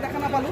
দেখা নাপালো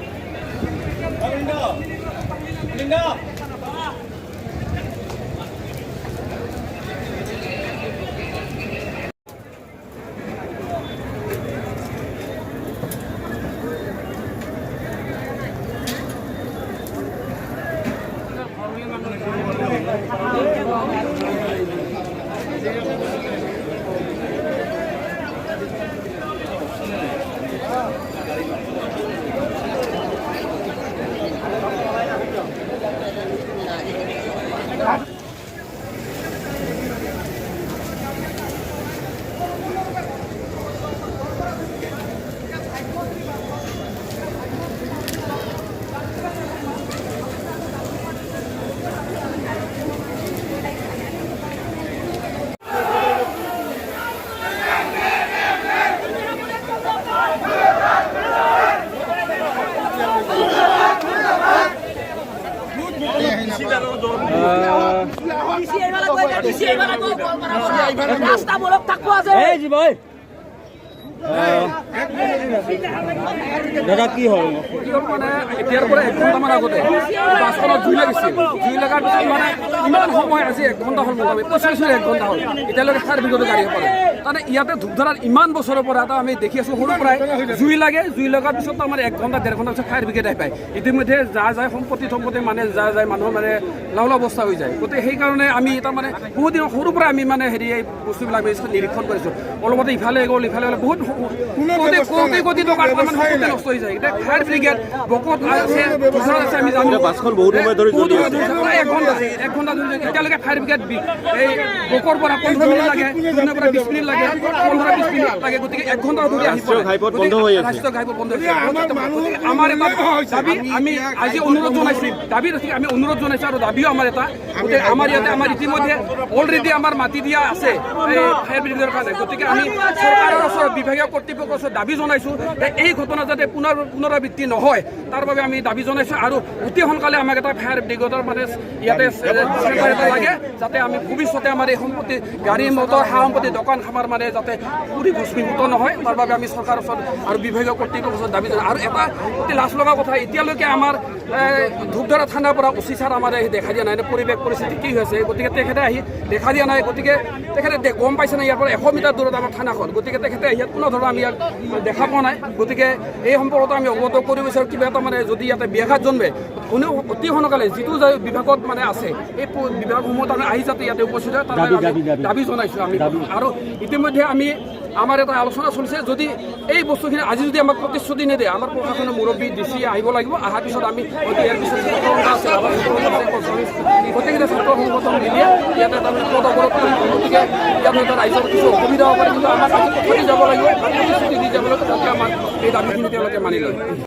ৰাস্তামূলক থাকবো আছে এই জি ভাই দাদা কি হল মানে এতিয়াৰ পৰা 1 ঘণ্টামান আগতে বাছখনত জুই লাগিছিল জুই লগাৰ পিছত মানে ইমান সময় আজি 1 ঘণ্টা হ'ল মোটামুটি 45 1 ঘণ্টা হ'ল এতিয়ালৈকে ফায়াৰ ব্ৰিগেডে গাড়ী পৰে তাৰমানে ইয়াতে ধূপধাৰাত ইমান বছৰৰ পৰা এটা আমি দেখি আছোঁ সৰু পৰাই জুই লাগে জুই লগাৰ পিছত আমাৰ 1 ঘণ্টা 1.5 ঘণ্টা পিছত ফায়াৰ ব্ৰিগেড আহি পায় ইতিমধ্যে যা যায় সম্পত্তি মানে যায় মানুহৰ মানে লাওলা অৱস্থা হৈ যায় গতিকে সেইকাৰণে আমি তাৰমানে বহুত দিন সৰুৰ পৰা আমি মানে হেৰি এই বস্তুবিলাক নিৰীক্ষণ কৰিছোঁ অলপতে ইফালে গ'ল বহুত কোটি টকাৰ সম্পত্তি নষ্ট হৈ যায় এতিয়া ফায়াৰ ব্ৰিগেড বকত আছে আমি জানো বাছখন বহুত সময় ধৰি চলি আছে 1 ঘণ্টা ধৰি এতিয়ালৈকে ফায়াৰ ব্ৰিগেড এই বকৰ পৰা 15 মিনিট লাগে 15 পৰা 20 মিনিট লাগে 15-20 মিনিট লাগে গতিকে 1 ঘণ্টা ধৰি আহি পৰে ঘাইপথ বন্ধ হৈ আছে ৰাষ্ট্ৰীয় ঘাইপথ বন্ধ হৈ আছে আমাৰ এটা দাবী আমি আজি অনুৰোধ জনাইছোঁ আমি অনুৰোধ জনাইছোঁ আৰু দাবীও আমাৰ এটা গতিকে আমাৰ ইয়াতে আমাৰ ইতিমধ্যে অলৰেডি আমাৰ মাটি দিয়া আছে এই ফায়াৰ ব্ৰিগেডৰ কাৰণে গতিকে আমি চৰকাৰৰ ওচৰত বিভাগীয় কৰ্তৃপক্ষৰ ওচৰত দাবী জনাইছোঁ যে এই ঘটনা যাতে পুনৰাবৃত্তি নহয় তাৰ বাবে আমি দাবী জনাইছোঁ আৰু অতি সোনকালে আমাক এটা ফায়াৰ ব্ৰিগেডৰ মানে ইয়াতে চেণ্টাৰ এটা লাগে যাতে আমি ভৱিষ্যতে আমাৰ এই সম্পত্তি গাড়ী মটৰ সা সম্পত্তি দোকান খামাৰ মানে যাতে পুৰি ভস্মীভূত নহয় তাৰ বাবে আমি চৰকাৰৰ ওচৰত আৰু বিভাগীয় কৰ্তৃপক্ষৰ ওচৰত দাবী জনাওঁ আৰু এটা অতি লাজ লগা কথা এতিয়ালৈকে আমাৰ ধূপধাৰা থানাৰ পৰা অচি ছাৰ আমাৰ দেখা দিয়া নাই পৰিৱেশ পৰিস্থিতি কি হৈছে গতিকে তেখেতে আহি দেখা দিয়া নাই গতিকে তেখেতে গম পাইছে নাই ইয়াৰ পৰা 100 মিটাৰ দূৰত আমাৰ থানাখন গতিকে তেখেতে ইয়াত কোনো ধৰণৰ আমি ইয়াক দেখা পোৱা নাই গতিকে এই সম্পৰ্কত আমি অৱগত কৰিব বিচাৰোঁ কিবা এটা মানে যদি ইয়াতে ব্যাঘাত জন্মে কোনেও অতি সোনকালে যিটো বিভাগত মানে আছে এই বিভাগসমূহত আমি আহি যাতে ইয়াতে উপস্থিত হয় তাৰ দাবী জনাইছোঁ আমি আৰু ইতিমধ্যে আমি আমাৰ এটা আলোচনা চলিছে যদি এই বস্তুখিনি আজি যদি আমাক প্ৰতিশ্ৰুতি নিদিয়ে আমাৰ প্ৰশাসনৰ মুৰব্বী DC আহিব লাগিব অহাৰ পিছত আমি ইয়াৰ পিছত গোটেইকেইটা ছাত্ৰ সংগঠন মিলিয়ে ইয়াতে তাৰমানে পদক্ষেপ কৰিব গতিকে ইয়াত এটা ৰাইজৰ কিছু অসুবিধা হ'ব পাৰে কিন্তু আমাক আজি কথা দি যাব লাগিব প্ৰতিশ্ৰুতি দি যাব লাগিব যাতে আমাৰ এই দাবীখিনি তেওঁলোকে মানি লয়